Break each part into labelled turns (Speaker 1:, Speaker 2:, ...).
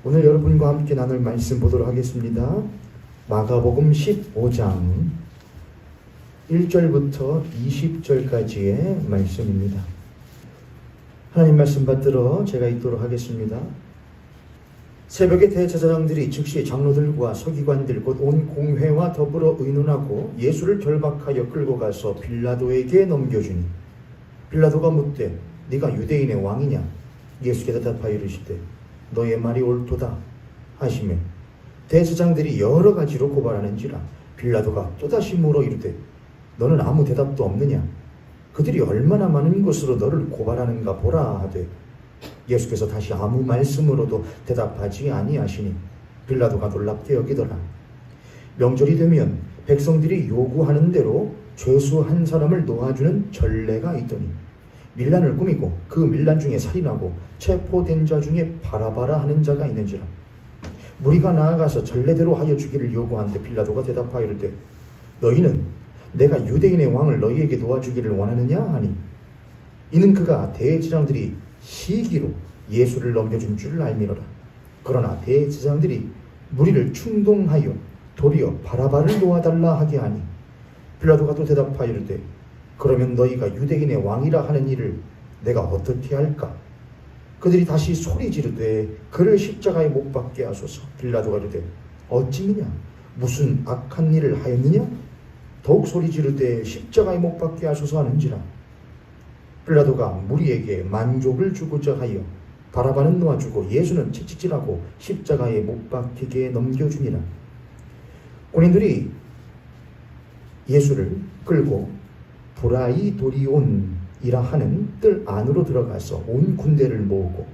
Speaker 1: 오늘 여러분과 함께 나눌 말씀 보도록 하겠습니다. 마가복음 15장 1절부터 20절까지의 말씀입니다. 하나님 말씀 받들어 제가 읽도록 하겠습니다. 새벽에 대제사장들이 즉시 장로들과 서기관들 곧 온 공회와 더불어 의논하고 예수를 결박하여 끌고 가서 빌라도에게 넘겨주니 빌라도가 묻되 네가 유대인의 왕이냐? 예수께 대답하여 이르시되 너의 말이 옳도다 하시매 대제사장들이 여러 가지로 고발하는지라 빌라도가 또다시 물어 이르되 너는 아무 대답도 없느냐? 그들이 얼마나 많은 것으로 너를 고발하는가 보라 하되 예수께서 다시 아무 말씀으로도 대답하지 아니하시니 빌라도가 놀랍게 여기더라. 명절이 되면 백성들이 요구하는 대로 죄수 한 사람을 놓아주는 전례가 있더니 밀란을 꾸미고 그 밀란 중에 살인하고 체포된 자 중에 바라바라 하는 자가 있는지라. 무리가 나아가서 전례대로 하여 주기를 요구하는데 빌라도가 대답하여 이르되 너희는 내가 유대인의 왕을 너희에게 놓아주기를 원하느냐 하니 이는 그가 대제사장들이 시기로 예수를 넘겨준 줄 알미노라. 그러나 대제사장들이 무리를 충동하여 도리어 바라바를 놓아달라 하게 하니 빌라도가 또 대답하여 이르되 그러면 너희가 유대인의 왕이라 하는 일을 내가 어떻게 할까? 그들이 다시 소리 지르되 그를 십자가에 못 박게 하소서. 빌라도가 이르되 어찌미냐? 무슨 악한 일을 하였느냐? 더욱 소리 지르되 십자가에 못 박게 하소서 하는지라. 빌라도가 무리에게 만족을 주고자 하여 바라바는 놓아주고 예수는 채찍질하고 십자가에 못 박히게 넘겨주니라. 군인들이 예수를 끌고 브라이도리온이라 하는 뜰 안으로 들어가서 온 군대를 모으고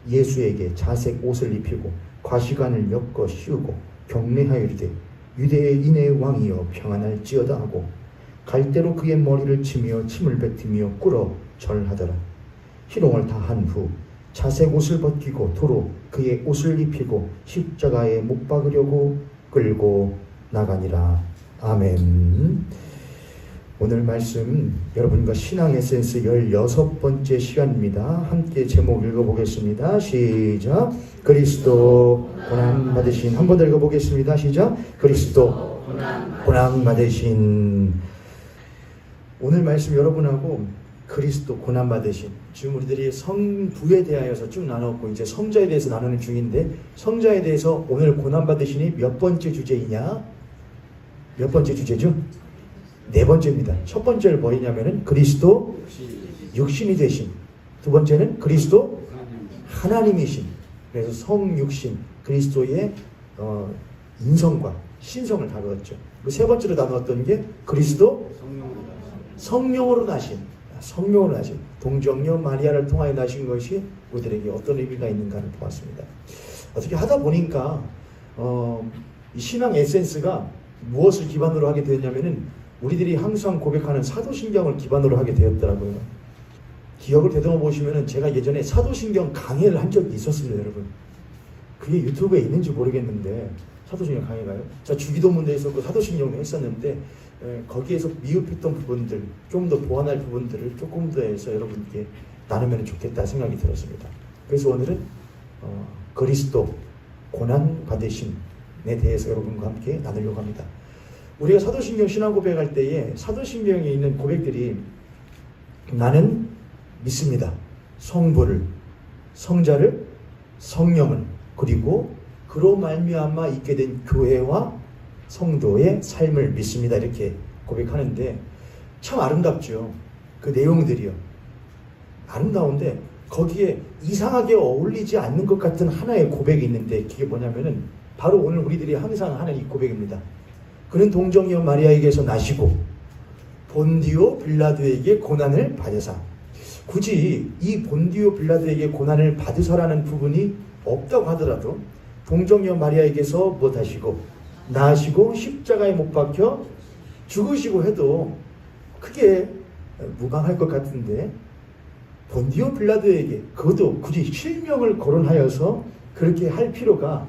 Speaker 1: 예수에게 자색 옷을 입히고 과시관을 엮어 씌우고 경례하여 이르되 유대인의 왕이여 평안할지어다 하고 갈대로 그의 머리를 치며 침을 뱉으며 꿇어 절하더라. 희롱을 다 한 후 자색 옷을 벗기고 도로 그의 옷을 입히고 십자가에 못 박으려고 끌고 나가니라. 아멘. 오늘 말씀 여러분과 신앙 에센스 16번째 시간입니다. 함께 제목 읽어보겠습니다. 시작. 그리스도 고난받으신. 한 번 더 읽어보겠습니다. 시작. 그리스도 고난받으신. 오늘 말씀 여러분하고 그리스도 고난받으신, 지금 우리들이 성부에 대하여서 쭉 나눴고 이제 성자에 대해서 나누는 중인데 성자에 대해서 오늘 고난받으신이 몇 번째 주제이냐? 몇 번째 주제죠? 네 번째입니다. 첫 번째를 뭐냐면은 그리스도 육신이 되신, 두 번째는 그리스도 하나님이신. 그래서 성육신 그리스도의 인성과 신성을 다루었죠. 그 세 번째로 나누었던 게 그리스도 성령으로 나신, 성령으로 나신 동정녀 마리아를 통하여 나신 것이 우리들에게 어떤 의미가 있는가를 보았습니다. 어떻게 하다 보니까 이 신앙 에센스가 무엇을 기반으로 하게 되었냐면은 우리들이 항상 고백하는 사도신경을 기반으로 하게 되었더라고요. 기억을 되돌아 보시면은 제가 예전에 사도신경 강의를 한 적이 있었습니다, 여러분. 그게 유튜브에 있는지 모르겠는데 사도신경 강의가요? 자, 주기도문도 했었고 사도신경도 했었는데 거기에서 미흡했던 부분들, 좀 더 보완할 부분들을 조금 더 해서 여러분께 나누면 좋겠다 생각이 들었습니다. 그래서 오늘은 그리스도 고난받으심에 대해서 여러분과 함께 나누려고 합니다. 우리가 사도신경 신앙 고백할 때에 사도신경에 있는 고백들이 나는 믿습니다. 성부를, 성자를, 성령을, 그리고 그로 말미암아 있게 된 교회와 성도의 삶을 믿습니다. 이렇게 고백하는데 참 아름답죠. 그 내용들이요. 아름다운데 거기에 이상하게 어울리지 않는 것 같은 하나의 고백이 있는데 그게 뭐냐면은 바로 오늘 우리들이 항상 하는 이 고백입니다. 그는 동정녀 마리아에게서 나시고 본디오 빌라도에게 고난을 받으사. 굳이 이 본디오 빌라도에게 고난을 받으사라는 부분이 없다고 하더라도 동정녀 마리아에게서 무엇하시고 나시고 십자가에 못 박혀 죽으시고 해도 크게 무방할 것 같은데 본디오 빌라도에게 그것도 굳이 실명을 거론하여서 그렇게 할 필요가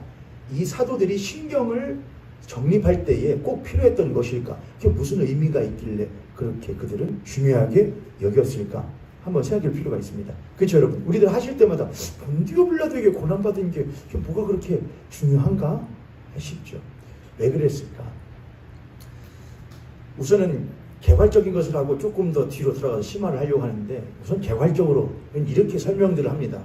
Speaker 1: 이 사도들이 신경을 정립할 때에 꼭 필요했던 것일까? 그게 무슨 의미가 있길래 그렇게 그들은 중요하게 여겼을까 한번 생각할 필요가 있습니다. 그렇죠, 여러분? 우리들 하실 때마다 본디오 빌라도에게 고난받은 게 뭐가 그렇게 중요한가 싶죠. 왜 그랬을까? 우선은 개괄적인 것을 하고 조금 더 뒤로 들어가서 심화를 하려고 하는데, 우선 개괄적으로 이렇게 설명들을 합니다.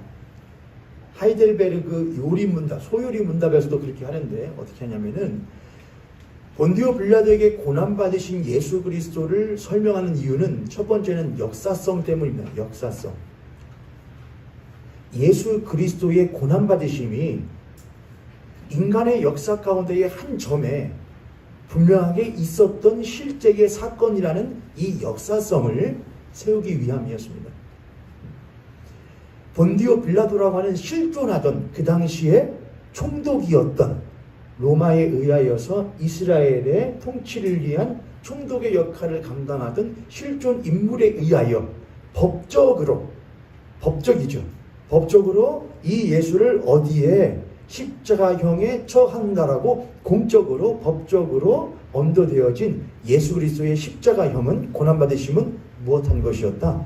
Speaker 1: 하이델베르그 요리문답, 소요리문답에서도 그렇게 하는데 어떻게 하냐면은 본디오 빌라도에게 고난받으신 예수 그리스도를 설명하는 이유는 첫 번째는 역사성 때문입니다. 역사성. 예수 그리스도의 고난받으심이 인간의 역사 가운데의 한 점에 분명하게 있었던 실제의 사건이라는 이 역사성을 세우기 위함이었습니다. 본디오 빌라도라고 하는 실존하던 그 당시에 총독이었던 로마에 의하여서 이스라엘의 통치를 위한 총독의 역할을 감당하던 실존 인물에 의하여 법적으로 이 예수를 어디에 십자가형에 처한다라고 공적으로 법적으로 언도되어진 예수 그리스도의 십자가형은, 고난받으심은 무엇한 것이었다?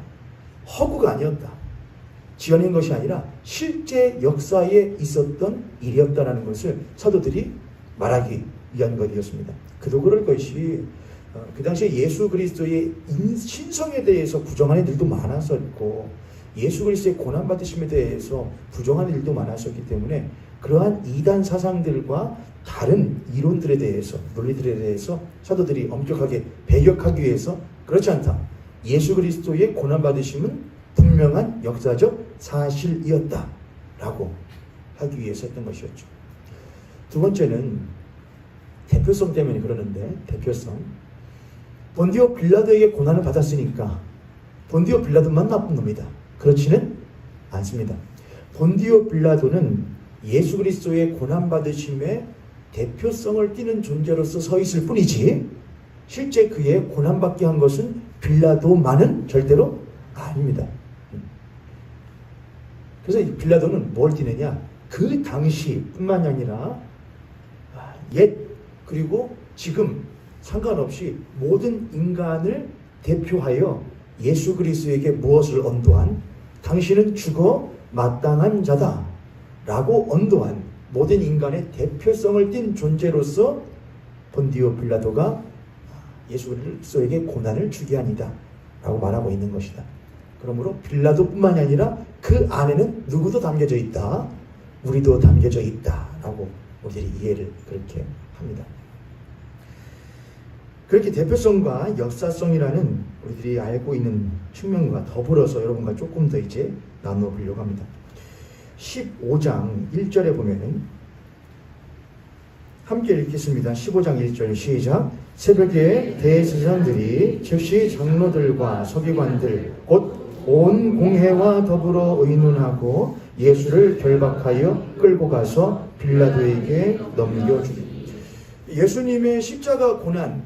Speaker 1: 허구가 아니었다. 지어낸 것이 아니라 실제 역사에 있었던 일이었다는 것을 사도들이 말하기 위한 것이었습니다. 그도 그럴 것이 그 당시에 예수 그리스도의 신성에 대해서 부정하는 일도 많았었고, 예수 그리스도의 고난받으심에 대해서 부정하는 일도 많았었기 때문에 그러한 이단 사상들과 다른 이론들에 대해서, 논리들에 대해서 사도들이 엄격하게 배격하기 위해서 그렇지 않다, 예수 그리스도의 고난받으심은 분명한 역사적 사실이었다라고 하기 위해서 했던 것이었죠. 두 번째는 대표성 때문에 그러는데, 대표성. 본디오 빌라도에게 고난을 받았으니까 본디오 빌라도만 나쁜 놈이다, 그렇지는 않습니다. 본디오 빌라도는 예수 그리스도의 고난받으심의 대표성을 띠는 존재로서 서 있을 뿐이지, 실제 그의 고난받게 한 것은 빌라도만은 절대로 아닙니다. 그래서 이 빌라도는 뭘 띠느냐? 그 당시뿐만이 아니라 옛 그리고 지금 상관없이 모든 인간을 대표하여 예수 그리스도에게 무엇을 언도한, 당신은 죽어 마땅한 자다 라고 언도한 모든 인간의 대표성을 띤 존재로서 본디오 빌라도가 예수 그리스도에게 고난을 주게 아니다 라고 말하고 있는 것이다. 그러므로 빌라도뿐만이 아니라 그 안에는 누구도 담겨져 있다, 우리도 담겨져 있다 라고 우리들이 이해를 그렇게 합니다. 그렇게 대표성과 역사성이라는 우리들이 알고 있는 측면과 더불어서 여러분과 조금 더 이제 나누어 보려고 합니다. 15장 1절에 보면은, 함께 읽겠습니다. 15장 1절 시작. 새벽에 대제사장들이 즉시 장로들과 서기관들 곧 온 공회와 더불어 의논하고 예수를 결박하여 끌고 가서 빌라도에게 넘겨주니. 예수님의 십자가 고난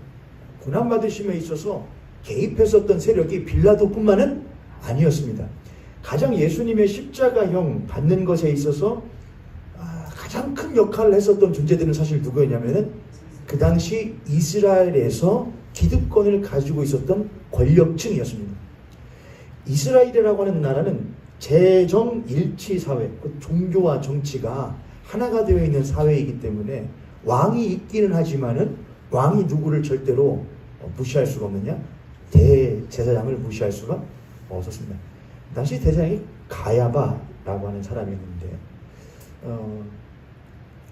Speaker 1: 받으심에 있어서 개입했었던 세력이 빌라도뿐만은 아니었습니다. 가장 예수님의 십자가형 받는 것에 있어서 가장 큰 역할을 했었던 존재들은 사실 누구였냐면은 그 당시 이스라엘에서 기득권을 가지고 있었던 권력층이었습니다. 이스라엘이라고 하는 나라는 재정일치 사회, 종교와 정치가 하나가 되어 있는 사회이기 때문에 왕이 있기는 하지만은 왕이 누구를 절대로 무시할 수가 없느냐? 대제사장을 무시할 수가 없었습니다. 당시 대제사장이 가야바라고 하는 사람이었는데,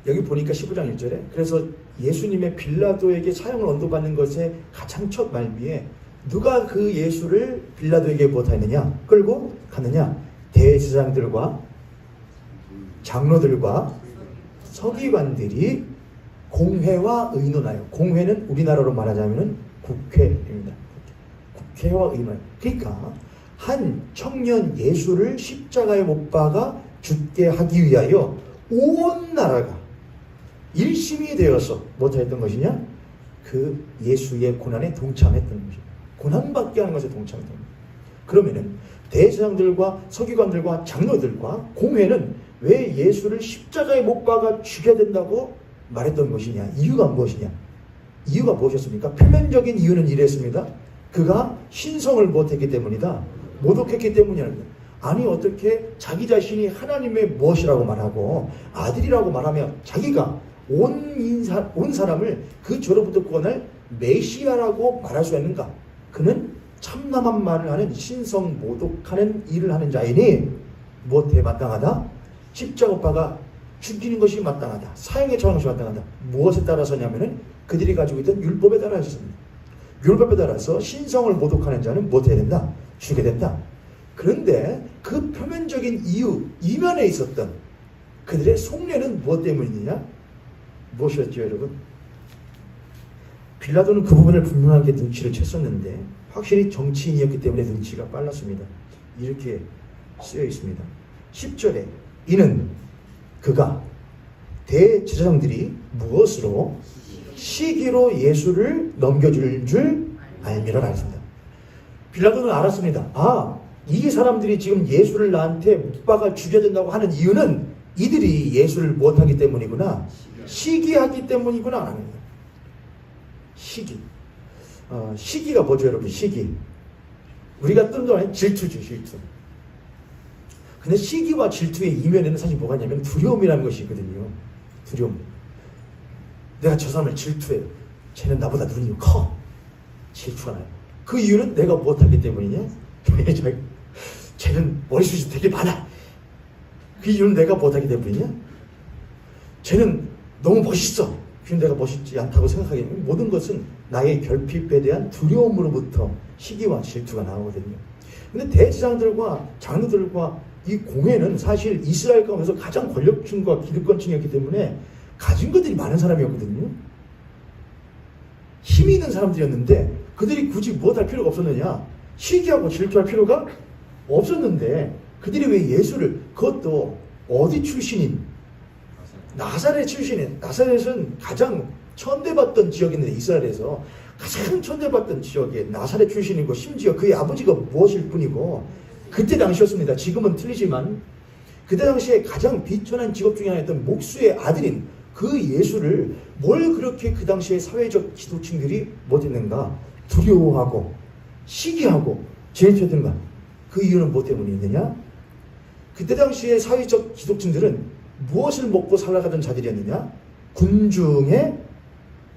Speaker 1: 여기 보니까 15장 1절에 그래서 예수님의 빌라도에게 사형을 언도받는 것의 가장 첫 말미에 누가 그 예수를 빌라도에게 못하느냐? 끌고 가느냐? 대제사장들과 장로들과 서기관들이 공회와 의논하여, 공회는 우리나라로 말하자면 국회입니다. 국회와 의논. 그러니까 한 청년 예수를 십자가에 못 박아 죽게 하기 위하여 온 나라가 일심이 되어서 못했던 것이냐? 그 예수의 고난에 동참했던 것입니다. 고난받게 하는 것에 동참했던 것입니다. 그러면은 대제사장들과 서기관들과 장로들과 공회는 왜 예수를 십자가에 못 박아 죽여야 된다고 말했던 것이냐? 이유가 무엇이냐? 이유가 무엇이었습니까? 표면적인 이유는 이랬습니다. 그가 신성을 못했기 때문이다. 모독했기 때문이랍니다. 아니 어떻게 자기 자신이 하나님의 무엇이라고 말하고 아들이라고 말하며 자기가 온 사람을 그 죄로부터 구원할 메시아라고 말할 수 있는가? 그는 참남한 말을 하는 신성 모독하는 일을 하는 자이니 무엇에 마땅하다? 십자가바가 죽이는 것이 마땅하다. 사형에 처하는 것이 마땅하다. 무엇에 따라서냐면은 그들이 가지고 있던 율법에 따라서입니다. 율법에 따라서 신성을 모독하는 자는 무엇해야 된다? 죽게 된다. 그런데 그 표면적인 이유, 이면에 있었던 그들의 속내는 무엇 때문이냐? 무엇이었죠, 여러분? 빌라도는 그 부분을 분명하게 눈치를 챘었는데 확실히 정치인이었기 때문에 눈치가 빨랐습니다. 이렇게 쓰여 있습니다. 10절에 이는 그가 대제사장들이 무엇으로 시기로 예수를 넘겨줄 줄 알미라 했습니다. 빌라도는 알았습니다. 이 사람들이 지금 예수를 나한테 못 박아 죽여야 된다고 하는 이유는 이들이 예수를 못하기 때문이구나. 시기하기 때문이구나. 시기. 시기가 뭐죠, 여러분? 시기. 우리가 뜬동안 질투죠, 질투. 근데 시기와 질투의 이면에는 사실 뭐가 있냐면 두려움이라는 것이 있거든요. 두려움. 내가 저 사람을 질투해요. 쟤는 나보다 눈이 커. 질투가 나요. 그 이유는 내가 못하기 때문이냐? 쟤는 머리숱이 되게 많아. 그 이유는 내가 못하기 때문이냐? 쟤는 너무 멋있어. 그건 내가 멋있지 않다고 생각하기 때문에 모든 것은 나의 결핍에 대한 두려움으로부터 시기와 질투가 나오거든요. 근데 대제사장들과 장로들과 이 공회는 사실 이스라엘 가운데서 가장 권력층과 기득권층이었기 때문에 가진 것들이 많은 사람이었거든요. 힘이 있는 사람들이었는데 그들이 굳이 무엇할 필요가 없었느냐? 시기하고 질투할 필요가 없었는데 그들이 왜 예수를, 그것도 어디 출신인? 나사렛 출신인. 나사렛은 가장 천대받던 지역인데 이스라엘에서 가장 천대받던 지역에 나사렛 출신이고 심지어 그의 아버지가 무엇일 뿐이고 그때 당시였습니다. 지금은 틀리지만 그때 당시에 가장 비천한 직업 중에 하나였던 목수의 아들인 그 예수를 뭘 그렇게 그 당시에 사회적 지도층들이 못했는가? 두려워하고 시기하고 질투했던가? 그 이유는 무엇 때문이었느냐? 그때 당시에 사회적 지도층들은 무엇을 먹고 살아가던 자들이었느냐? 군중의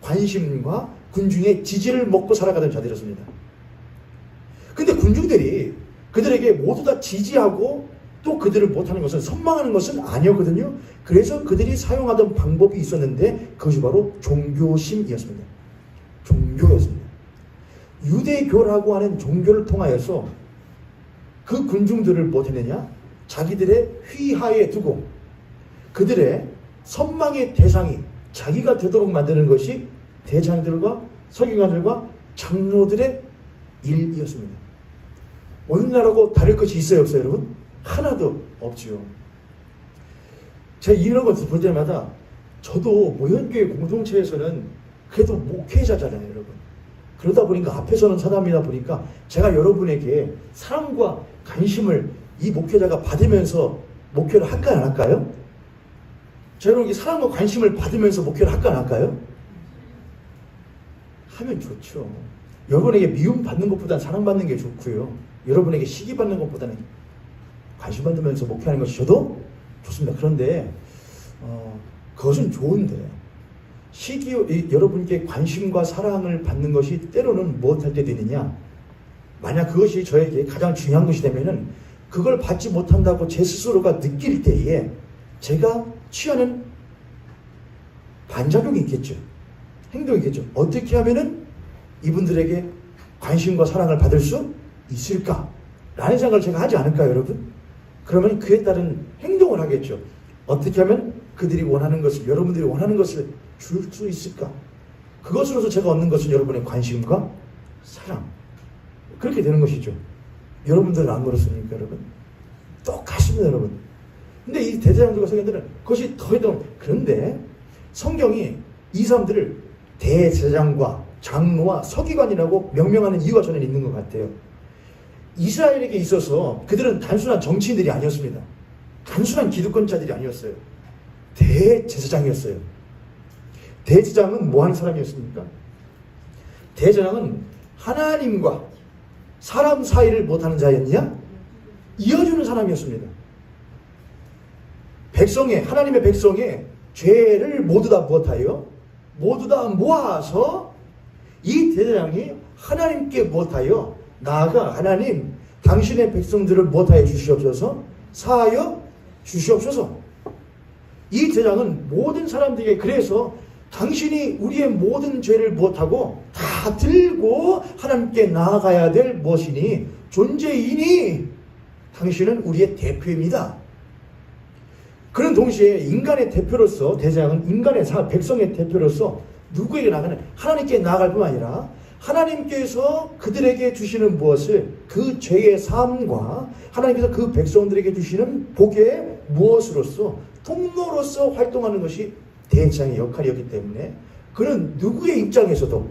Speaker 1: 관심과 군중의 지지를 먹고 살아가던 자들이었습니다. 근데 군중들이 그들에게 모두 다 지지하고 또 그들을 못하는 것은, 선망하는 것은 아니었거든요. 그래서 그들이 사용하던 방법이 있었는데 그것이 바로 종교심이었습니다. 종교였습니다. 유대교라고 하는 종교를 통하여서 그 군중들을 못했느냐? 자기들의 휘하에 두고 그들의 선망의 대상이 자기가 되도록 만드는 것이 대장들과 서기관들과 장로들의 일이었습니다. 오늘날하고 다를 것이 있어요, 없어요, 여러분? 하나도 없지요. 제가 이런 것을 볼 때마다 저도 모현교회 공동체에서는 그래도 목회자잖아요, 여러분. 그러다 보니까 앞에서는 사람이다 보니까 제가 여러분에게 사랑과 관심을 이 목회자가 받으면서 목회를 할까요, 안 할까요? 제가 여러분에게 사랑과 관심을 받으면서 목회를 할까요, 안 할까요? 하면 좋죠. 여러분에게 미움 받는 것보다는 사랑받는 게 좋고요. 여러분에게 시기 받는 것보다는 관심 받으면서 목회하는 것이 저도 좋습니다. 그런데 그것은 좋은데 여러분께 관심과 사랑을 받는 것이 때로는 무엇할 때 되느냐? 만약 그것이 저에게 가장 중요한 것이 되면은 그걸 받지 못한다고 제 스스로가 느낄 때에 제가 취하는 반작용이 있겠죠. 행동이 있겠죠. 어떻게 하면은 이분들에게 관심과 사랑을 받을 수 있을까? 라는 생각을 제가 하지 않을까요, 여러분? 그러면 그에 따른 행동을 하겠죠. 어떻게 하면 그들이 원하는 것을, 여러분들이 원하는 것을 줄 수 있을까? 그것으로서 제가 얻는 것은 여러분의 관심과 사랑. 그렇게 되는 것이죠. 여러분들은 안 그렇습니까, 여러분? 똑같습니다, 여러분. 근데 이 대제사장들과 서기관들은 그것이 더해도, 그런데 성경이 이 사람들을 대제사장과 장로와 서기관이라고 명명하는 이유가 저는 있는 것 같아요. 이스라엘에게 있어서 그들은 단순한 정치인들이 아니었습니다. 단순한 기득권자들이 아니었어요. 대제사장이었어요. 대제사장은 뭐 하는 사람이었습니까? 대제사장은 하나님과 사람 사이를 못하는 자였냐? 이어주는 사람이었습니다. 하나님의 백성의 죄를 모두 다 무엇하여? 모두 다 모아서 이 대장이 하나님께 무엇하여? 나아가 하나님 당신의 백성들을 무엇하여 주시옵소서? 사하여 주시옵소서. 이 대장은 모든 사람들에게 그래서 당신이 우리의 모든 죄를 무엇하고 다 들고 하나님께 나아가야 될 무엇이니 존재이니 당신은 우리의 대표입니다. 그런 동시에 인간의 대표로서 대장은 인간의 백성의 대표로서 누구에게 나가는 하나님께 나아갈 뿐만 아니라 하나님께서 그들에게 주시는 무엇을 그 죄의 사함과 하나님께서 그 백성들에게 주시는 복의 무엇으로서 통로로서 활동하는 것이 대장의 역할이었기 때문에 그는 누구의 입장에서도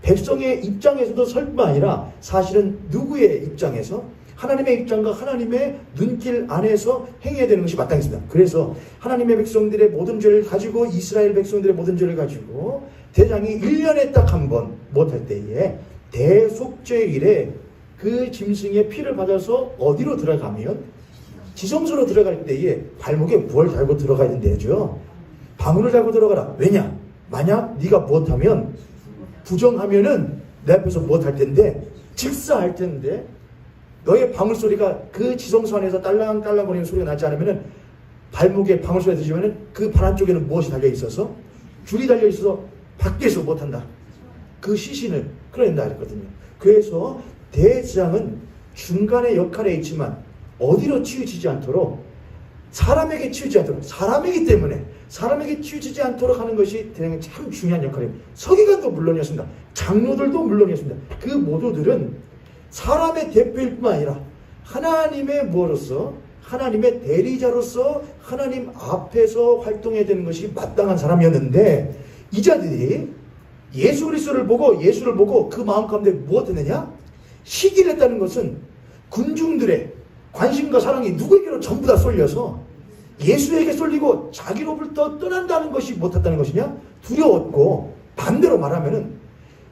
Speaker 1: 백성의 입장에서도 설 뿐만 아니라 사실은 누구의 입장에서 하나님의 입장과 하나님의 눈길 안에서 행해야 되는 것이 마땅했습니다. 그래서 하나님의 백성들의 모든 죄를 가지고 이스라엘 백성들의 모든 죄를 가지고 대장이 1년에 딱 한 번 못할 때에 대속죄일에 그 짐승의 피를 받아서 어디로 들어가면 지성소로 들어갈 때에 발목에 무엇을 달고 들어가야 된대죠. 방울을 달고 들어가라. 왜냐? 만약 네가 못하면 부정하면은 내 앞에서 못할 텐데 직사할 텐데 너의 방울 소리가 그 지성소 안에서 딸랑딸랑 거리는 소리가 나지 않으면은 발목에 방울 소리가 들리면은 그 발 한쪽에는 무엇이 달려 있어서 줄이 달려 있어서 밖에서 못한다. 그 시신을 끌어낸다 했거든요. 그래서 대장은 중간의 역할에 있지만 어디로 치우치지 않도록 사람에게 치우치지 않도록 사람이기 때문에 사람에게 치우치지 않도록 하는 것이 대장의 참 중요한 역할입니다. 서기관도 물론이었습니다. 장로들도 물론이었습니다. 그 모두들은 사람의 대표일 뿐만 아니라 하나님의 무엇으로서 하나님의 대리자로서 하나님 앞에서 활동해야 되는 것이 마땅한 사람이었는데 이 자들이 예수를 보고 그 마음 가운데 무엇했느냐? 시기를 했다는 것은 군중들의 관심과 사랑이 누구에게로 전부 다 쏠려서 예수에게 쏠리고 자기로부터 떠난다는 것이 못했다는 것이냐? 두려웠고 반대로 말하면은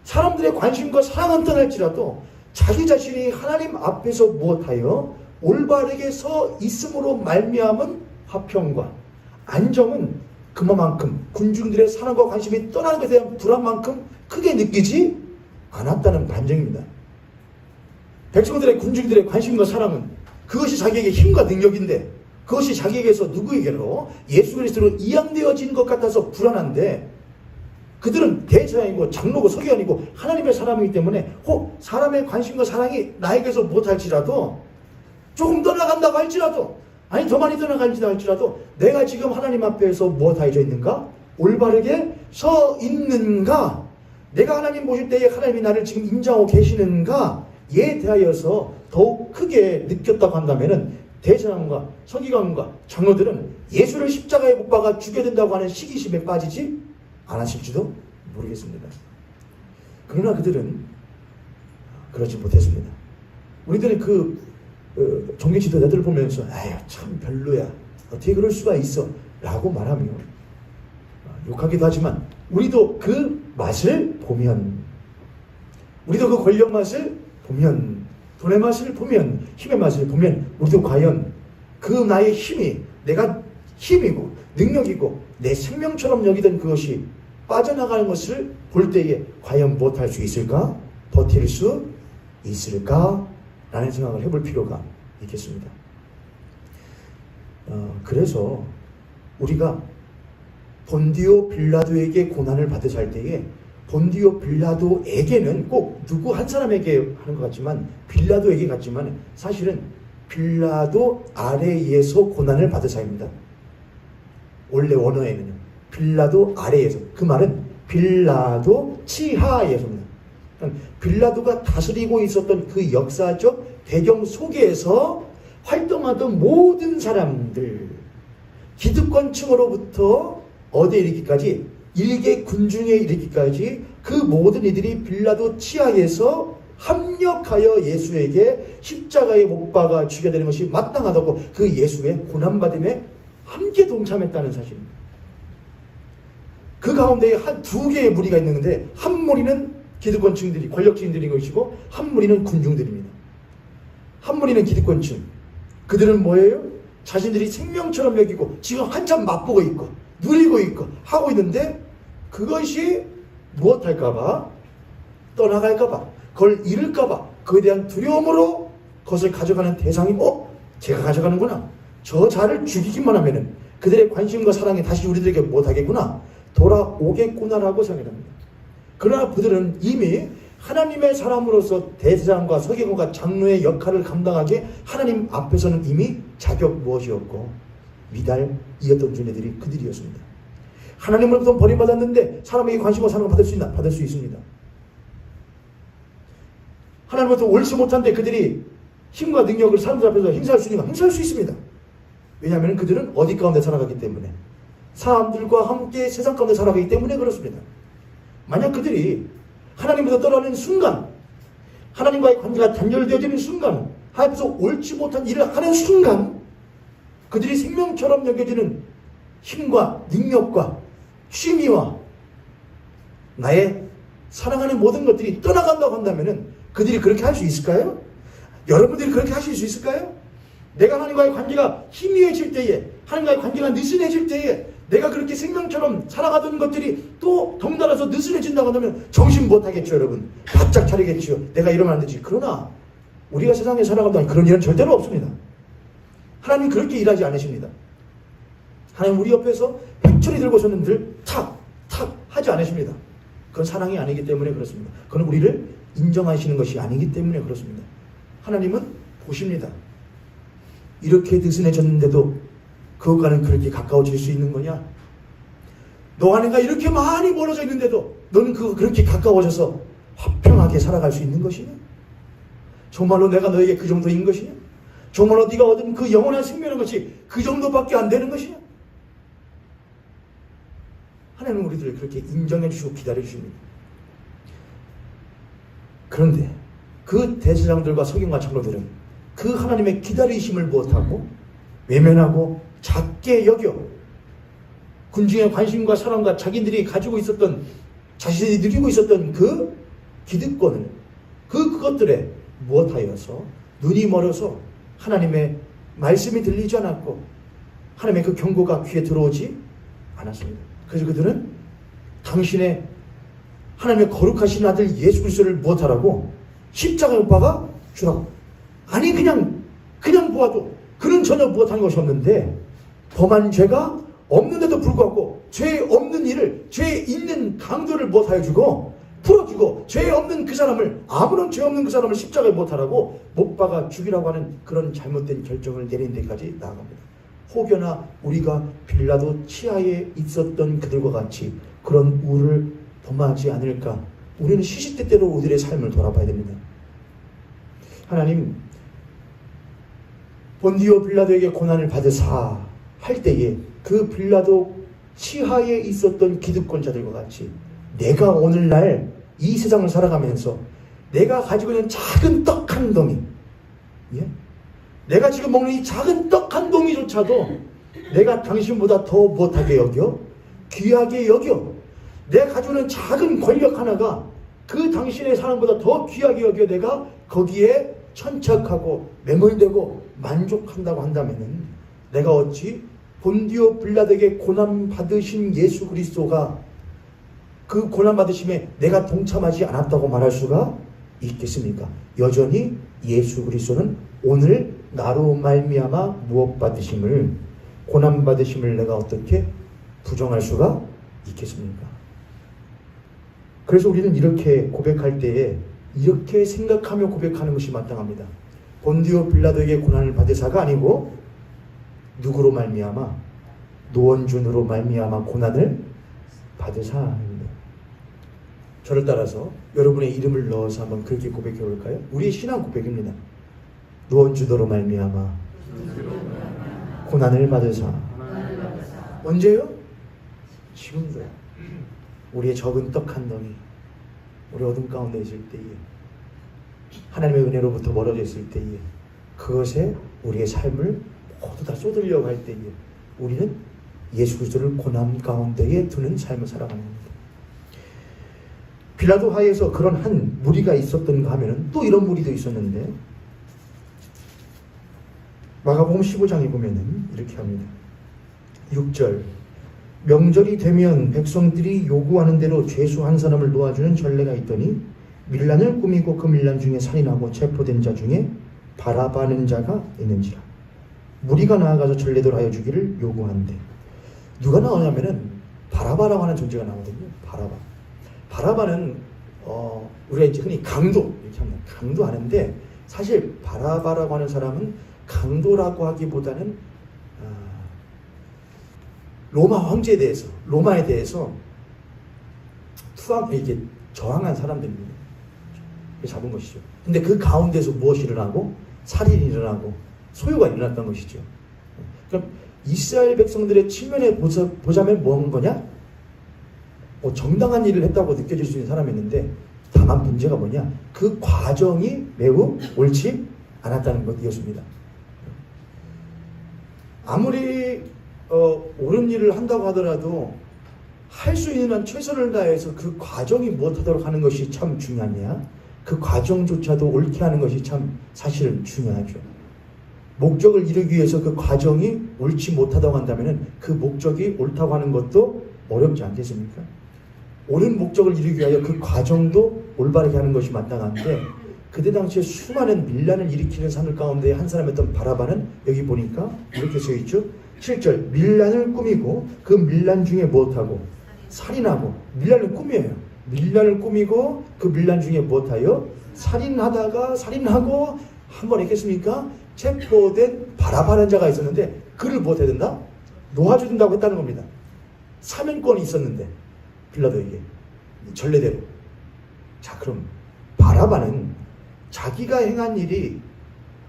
Speaker 1: 사람들의 관심과 사랑은 떠날지라도 자기 자신이 하나님 앞에서 무엇하여 올바르게 서 있음으로 말미암은 화평과 안정은 그만큼 군중들의 사랑과 관심이 떠나는 것에 대한 불안만큼 크게 느끼지 않았다는 반증입니다. 백성들의 군중들의 관심과 사랑은 그것이 자기에게 힘과 능력인데 그것이 자기에게서 누구에게로 예수 그리스도로 이양되어진 것 같아서 불안한데 그들은 대제사장이고 장로고 서기관이고 하나님의 사람이기 때문에 혹 사람의 관심과 사랑이 나에게서 못할지라도 조금 떠나간다고 할지라도 아니 더 많이 떠나간다 할지라도 내가 지금 하나님 앞에서 무엇하여져 있는가? 올바르게 서 있는가? 내가 하나님 보실 때에 하나님이 나를 지금 인정하고 계시는가에 대하여서 더욱 크게 느꼈다고 한다면은 대제사장과 서기관과 장로들은 예수를 십자가에 못 박아 죽여야 된다고 하는 시기심에 빠지지 않았을지도 모르겠습니다. 그러나 그들은 그렇지 못했습니다. 우리들은 종교 지도자들을 보면서 아유 참 별로야 어떻게 그럴 수가 있어 라고 말하며 욕하기도 하지만 우리도 그 맛을 보면 우리도 그 권력 맛을 보면 돈의 맛을 보면 힘의 맛을 보면 우리도 과연 그 나의 힘이 내가 힘이고 능력이고 내 생명처럼 여기던 그것이 빠져나가는 것을 볼 때에 과연 못할 수 있을까? 버틸 수 있을까? 라는 생각을 해볼 필요가 있겠습니다. 그래서 우리가 본디오 빌라도에게 고난을 받으셔 할 때에 본디오 빌라도에게는 꼭 누구 한 사람에게 하는 것 같지만 빌라도에게 같지만 사실은 빌라도 아래에서 고난을 받으셔입니다. 원래 원어에는요. 빌라도 아래에서 그 말은 빌라도 치하에서입니다. 빌라도가 다스리고 있었던 그 역사적 배경 속에서 활동하던 모든 사람들 기득권층으로부터 어디에 이르기까지 일개 군중에 이르기까지 그 모든 이들이 빌라도 치하에서 합력하여 예수에게 십자가에 못 박아 죽여야 되는 것이 마땅하다고 그 예수의 고난받음에 함께 동참했다는 사실입니다. 그 가운데에 두 개의 무리가 있는데 한 무리는 기득권층들이 권력층들인 것이고 한 무리는 군중들입니다. 한 무리는 기득권층. 그들은 뭐예요? 자신들이 생명처럼 여기고 지금 한참 맛보고 있고 누리고 있고 하고 있는데 그것이 무엇할까봐 떠나갈까봐 그걸 잃을까봐 그에 대한 두려움으로 그것을 가져가는 대상이 제가 가져가는구나. 저 자를 죽이기만 하면은 그들의 관심과 사랑이 다시 우리들에게 못하겠구나. 돌아오겠구나라고 생각합니다. 그러나 그들은 이미 하나님의 사람으로서 대제사장과 서기관과 장로의 역할을 감당하기에 하나님 앞에서는 이미 자격 무엇이었고 미달이었던 존재들이 그들이었습니다. 하나님으로부터 버림받았는데 사람에게 관심과 사랑을 받을 수 있나? 받을 수 있습니다. 하나님으로부터 옳지 못한데 그들이 힘과 능력을 사람들 앞에서 행사할 수 있는가? 행사할 수 있습니다. 왜냐하면 그들은 어디 가운데 살아가기 때문에 사람들과 함께 세상 가운데 살아가기 때문에 그렇습니다. 만약 그들이 하나님부터 떠나는 순간 하나님과의 관계가 단절되어지는 순간 하나님께서 옳지 못한 일을 하는 순간 그들이 생명처럼 여겨지는 힘과 능력과 취미와 나의 사랑하는 모든 것들이 떠나간다고 한다면 그들이 그렇게 할 수 있을까요? 여러분들이 그렇게 하실 수 있을까요? 내가 하나님과의 관계가 희미해질 때에 하나님과의 관계가 느슨해질 때에 내가 그렇게 생명처럼 살아가던 것들이 또 덩달아서 느슨해진다고 한다면 정신 못하겠죠. 여러분 바짝 차리겠죠. 내가 이러면 안 되지. 그러나 우리가 세상에 살아가면 그런 일은 절대로 없습니다. 하나님 그렇게 일하지 않으십니다. 하나님 우리 옆에서 백철이 들고 서는 탁 하지 않으십니다. 그건 사랑이 아니기 때문에 그렇습니다. 그건 우리를 인정하시는 것이 아니기 때문에 그렇습니다. 하나님은 보십니다. 이렇게 느슨해졌는데도 그것과는 그렇게 가까워질 수 있는 거냐? 너와 내가 이렇게 많이 멀어져 있는데도 너는 그렇게 가까워져서 화평하게 살아갈 수 있는 것이냐? 정말로 내가 너에게 그 정도인 것이냐? 정말로 네가 얻은 그 영원한 생명의 것이 그 정도밖에 안 되는 것이냐? 하나님은 우리들을 그렇게 인정해 주시고 기다려 주십니다. 그런데 그 대제사장들과 서기관과 장로들은 그 하나님의 기다리심을 못하고 외면하고 작게 여겨 군중의 관심과 사랑과 자기들이 가지고 있었던 자신이 누리고 있었던 그 기득권을 그것들에 무엇하여서 눈이 멀어서 하나님의 말씀이 들리지 않았고 하나님의 그 경고가 귀에 들어오지 않았습니다. 그래서 그들은 당신의 하나님의 거룩하신 아들 예수 그리스도를 무엇하라고? 십자가에 못 박아 주라고. 아니 그냥 보아도 그는 전혀 무엇한 것이 없는데 범한 죄가 없는데도 불구하고 죄 없는 일을 죄 있는 강도를 무엇하여 주고 풀어주고 죄 없는 그 사람을 아무런 죄 없는 그 사람을 십자가에 못하라고 못 박아 죽이라고 하는 그런 잘못된 결정을 내린 데까지 나아갑니다. 혹여나 우리가 빌라도 치하에 있었던 그들과 같이 그런 우를 범하지 않을까? 우리는 시시때때로 우리들의 삶을 돌아봐야 됩니다. 하나님 본디오 빌라도에게 고난을 받으사 할 때에 그 빌라도 치하에 있었던 기득권자들과 같이 내가 오늘날 이 세상을 살아가면서 내가 가지고 있는 작은 떡 한 덩이, 내가 지금 먹는 이 작은 떡 한 덩이조차도 내가 당신보다 더 못하게 여겨 귀하게 여겨 내가 가지고 있는 작은 권력 하나가 그 당신의 사랑보다 더 귀하게 여겨 내가 거기에 천착하고 매몰되고 만족한다고 한다면 내가 어찌 본디오 빌라도에게 고난받으신 예수 그리스도가 그 고난받으심에 내가 동참하지 않았다고 말할 수가 있겠습니까? 여전히 예수 그리스도는 오늘 나로 말미암아 무엇 받으심을 고난받으심을 내가 어떻게 부정할 수가 있겠습니까? 그래서 우리는 이렇게 고백할 때에 이렇게 생각하며 고백하는 것이 마땅합니다. 본디오 빌라도에게 고난을 받으사가 아니고 누구로 말미암아 노원준으로 말미암아 고난을 받으사입니다. 저를 따라서 여러분의 이름을 넣어서 한번 그렇게 고백해 볼까요? 우리의 신앙 고백입니다. 노원준으로 말미암아 고난을 받으사. 언제요? 지금도요. 우리의 적은 떡 한 덩이, 우리 어둠 가운데 있을 때에, 하나님의 은혜로부터 멀어져 있을 때에, 그것에 우리의 삶을 모두 다 쏟으려고 할 때에 우리는 예수 그리스도를 고난 가운데에 두는 삶을 살아가는 겁니다. 빌라도 하에서 그런 한 무리가 있었던가 하면은 또 이런 무리도 있었는데, 마가복음 15장에 보면은 이렇게 합니다. 6절, 명절이 되면 백성들이 요구하는 대로 죄수 한 사람을 놓아주는 전례가 있더니 밀란을 꾸미고 그 밀란 중에 살인하고 체포된 자 중에 바라바는 자가 있는지라. 무리가 나아가서 전례대로 하여 주기를 요구한대. 누가 나오냐면은 바라바라고 하는 존재가 나오거든요. 바라바는 우리가 이제 흔히 강도 이렇게 합니다. 강도 하는데, 사실 바라바라고 하는 사람은 강도라고 하기보다는 로마 황제에 대해서, 로마에 대해서 이게 저항한 사람들입니다. 잡은 것이죠. 근데 그 가운데서 무엇이 일어나고? 살인이 일어나고 소요가 일어났던 것이죠. 그럼 이스라엘 백성들의 측면에 보자면 뭐 한 거냐? 정당한 일을 했다고 느껴질 수 있는 사람이었는데, 다만 문제가 뭐냐? 그 과정이 매우 옳지 않았다는 것이었습니다. 아무리 옳은 일을 한다고 하더라도 할 수 있는 한 최선을 다해서 그 과정이 무엇하도록 하는 것이 참 중요하냐? 그 과정조차도 옳게 하는 것이 참 사실은 중요하죠. 목적을 이루기 위해서 그 과정이 옳지 못하다고 한다면 그 목적이 옳다고 하는 것도 어렵지 않겠습니까? 옳은 목적을 이루기 위하여 그 과정도 올바르게 하는 것이 마땅한데, 그때 당시에 수많은 밀란을 일으키는 사람 가운데 한 사람이었던 바라바는 여기 보니까 이렇게 써있죠. 7절, 밀란을 꾸미고 그 밀란 중에 무엇하고? 살인하고. 밀란을 꾸며요. 밀란을 꾸미고 그 밀란 중에 무엇하여? 살인하다가 살인하고 한번 했겠습니까? 체포된 바라바라는 자가 있었는데, 그를 무엇해야 된다? 놓아준다고 했다는 겁니다. 사면권이 있었는데 빌라도에게 전례대로. 자, 그럼 바라바는 자기가 행한 일이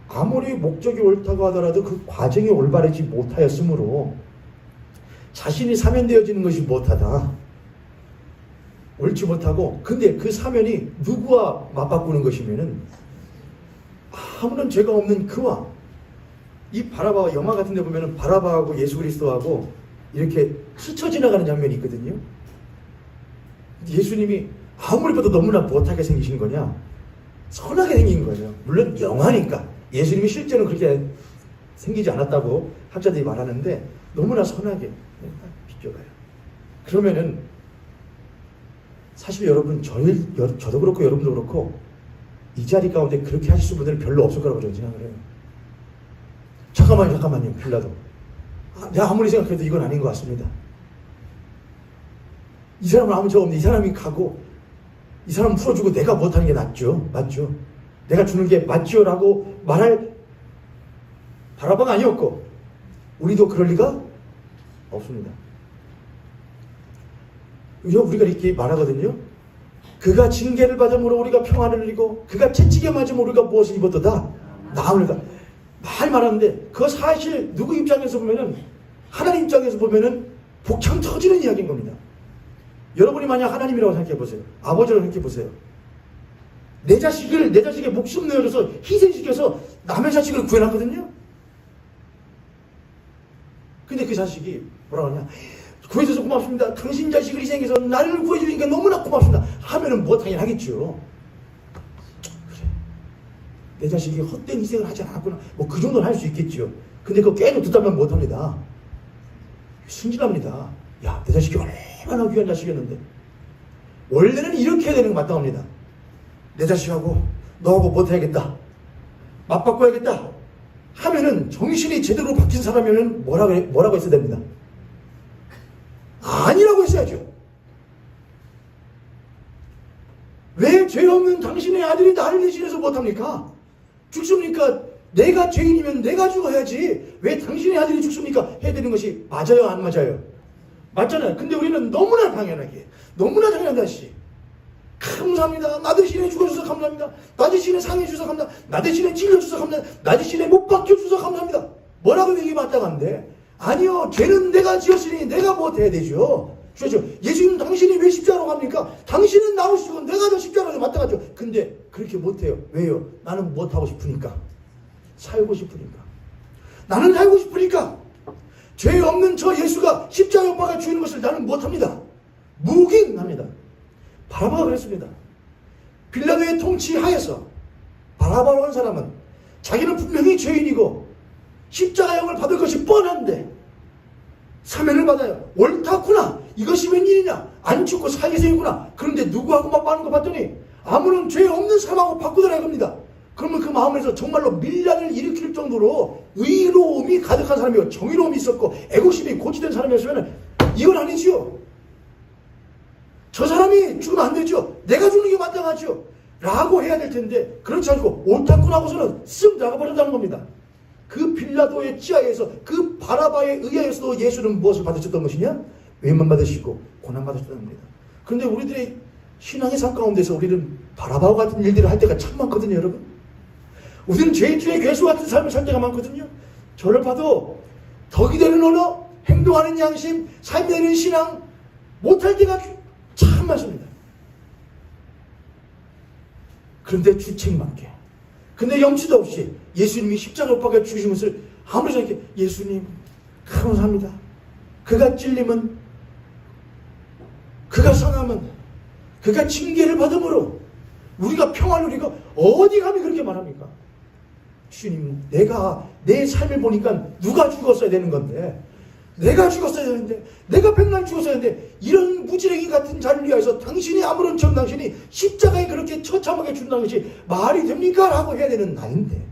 Speaker 1: 아무리 목적이 옳다고 하더라도 그 과정이 올바르지 못하였으므로 자신이 사면되어지는 것이 못하다, 옳지 못하고, 근데 그 사면이 누구와 맞바꾸는 것이면은 아무런 죄가 없는 그와, 이 바라바와 영화 같은 데 보면은 바라바하고 예수 그리스도하고 이렇게 스쳐 지나가는 장면이 있거든요. 예수님이 아무리 봐도 너무나 못하게 생기신 거냐? 선하게 생긴 거예요. 물론 영화니까. 예수님이 실제로 그렇게 생기지 않았다고 학자들이 말하는데, 너무나 선하게 비껴가요. 그러면은 사실 여러분, 저도 그렇고 여러분도 그렇고 이 자리 가운데 그렇게 하실 분들은 별로 없을 거라고 저는 생각을 해요. 잠깐만요, 빌라도. 내가 아무리 생각해도 이건 아닌 것 같습니다. 이 사람은 아무 죄 없는데 이 사람이 가고 이 사람 풀어주고 내가 못하는 게 낫죠. 맞죠? 내가 주는 게 맞죠? 라고 말할 바라바가 아니었고, 우리도 그럴 리가 없습니다. 우리가 이렇게 말하거든요. 그가 징계를 받음으로 우리가 평안을 누리고 그가 채찍에 맞으면 우리가 무엇을 입었도다? 나으리까. 말하는데 그거 사실 누구 입장에서 보면은, 하나님 입장에서 보면은 복창 터지는 이야기인 겁니다. 여러분이 만약 하나님이라고 생각해 보세요. 아버지라고 생각해 보세요. 내 자식의 목숨 내어줘서 희생시켜서 남의 자식을 구해놨거든요. 근데 그 자식이 뭐라고 하냐? 구해줘서 고맙습니다. 당신 자식을 희생해서 나를 구해주니까 너무나 고맙습니다. 하면은 뭐 당연히 하겠죠. 그래, 내 자식이 헛된 희생을 하지 않았구나. 뭐 그 정도는 할 수 있겠죠. 근데 그거 깨도 듣다면 못합니다. 순진합니다. 야, 내 자식이 얼마나 귀한 자식이었는데. 원래는 이렇게 해야 되는 게 마땅합니다. 내 자식하고 너하고 못해야겠다, 맞바꿔야겠다 하면은 정신이 제대로 바뀐 사람이면 뭐라고 했어야 됩니다. 아니라고 했어야죠. 왜 죄 없는 당신의 아들이 나를 대신해서 못합니까? 죽습니까? 내가 죄인이면 내가 죽어야지. 왜 당신의 아들이 죽습니까? 해야 되는 것이 맞아요, 안 맞아요? 맞잖아요. 근데 우리는 너무나 당연하게, 너무나 당연하다시 감사합니다. 나 대신에 죽어주셔서 감사합니다. 나 대신에 상해주셔서 감사합니다. 나 대신에 찔러주셔서 감사합니다. 나 대신에 못 박혀주셔서 감사합니다. 뭐라고 얘기 마땅한데? 아니요, 죄는 내가 지었으니 내가 못해야 되죠. 그렇죠? 예수님, 당신이 왜 십자가로 갑니까? 당신은 나오시고 내가 저 십자가로 마땅하죠. 근데 그렇게 못해요. 왜요? 나는 못하고 싶으니까. 살고 싶으니까. 나는 살고 싶으니까. 죄 없는 저 예수가 십자가에 못 박아 죽이는 것을 나는 못합니다. 묵인합니다. 바라바가 그랬습니다. 빌라도의 통치하에서 바라바라고 하는 사람은 자기는 분명히 죄인이고 십자가형을 받을 것이 뻔한데 사면을 받아요. 옳다구나. 이것이 웬일이냐. 안 죽고 살게 생겼구나. 그런데 누구하고 맞바는 거 봤더니 아무런 죄 없는 사람하고 바꾸더라 이겁니다. 그러면 그 마음에서 정말로 밀란을 일으킬 정도로 의로움이 가득한 사람이고 정의로움이 있었고 애국심이 고취된 사람이었으면 이건 아니지요. 저 사람이 죽으면 안 되죠. 내가 죽는 게 마땅하죠. 라고 해야 될 텐데 그렇지 않고 옳다구나 하고서는 쓱 나가버린다는 겁니다. 그 빌라도의 지하에서 그 바라바에 의하여서도 예수는 무엇을 받으셨던 것이냐? 외만 받으시고 고난 받으셨다는 겁니다. 그런데 우리들의 신앙의 삶 가운데서 우리는 바라바와 같은 일들을 할 때가 참 많거든요, 여러분. 우리는 죄 중에 괴수 같은 삶을 살 때가 많거든요. 저를 봐도 덕이 되는 언어, 행동하는 양심, 삶이 되는 신앙 못할 때가 참 많습니다. 그런데 주책맞게, 근데 염치도 없이 예수님이 십자가 못 박아 죽으신 것을 아무렇지 않게 예수님 감사합니다. 그가 찔림은, 그가 상함은, 그가 징계를 받음으로 우리가 평안을 누리고 어디 감히 그렇게 말합니까? 주님, 내가 내 삶을 보니까 누가 죽었어야 되는 건데, 내가 죽었어야 되는데, 내가 백날 죽었어야 되는데, 이런 무지랭이 같은 자를 위하여서 당신이 아무런 점 당신이 십자가에 그렇게 처참하게 준다는 것이 말이 됩니까? 라고 해야 되는 나인데,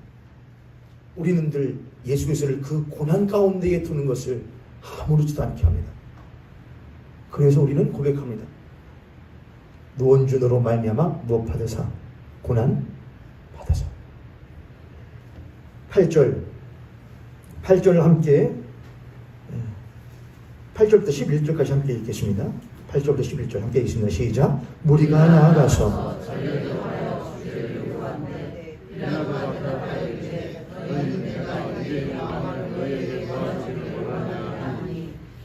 Speaker 1: 우리는 늘 예수 그리스도를 그 고난 가운데에 두는 것을 아무렇지도 않게 합니다. 그래서 우리는 고백합니다. 노원준으로 말미암아 무엇 받으사 고난 받으사. 8절 함께 8절부터 11절까지 함께 읽겠습니다. 8절부터 11절 함께 읽습니다. 시작. 무리가 나아가서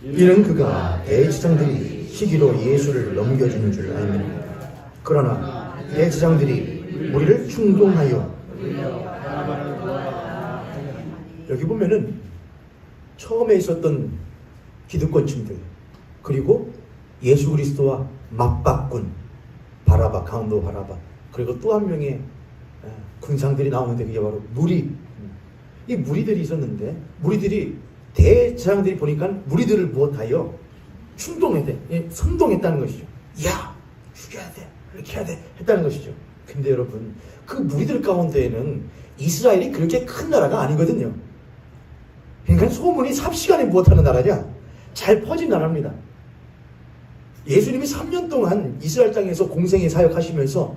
Speaker 1: 이는 그가 대제사장들이 시기로 예수를 넘겨주는 줄 알미니 그러나 대제사장들이 우리를 충동하여 여기 보면은 처음에 있었던 기득권층들 그리고 예수 그리스도와 맞바꾼 바라바, 강도 바라바 그리고 또 한 명의 군상들이 나오는데 그게 바로 무리. 이 무리들이 있었는데 무리들이 대제사장들이 보니까 무리들을 무엇하여 충동했대, 선동했다는 것이죠. 야, 죽여야 돼, 이렇게 해야 돼 했다는 것이죠. 근데 여러분 그 무리들 가운데에는 이스라엘이 그렇게 큰 나라가 아니거든요. 그러니까 소문이 삽시간에 무엇하는 나라냐? 잘 퍼진 나라입니다. 예수님이 3년 동안 이스라엘 땅에서 공생의 사역하시면서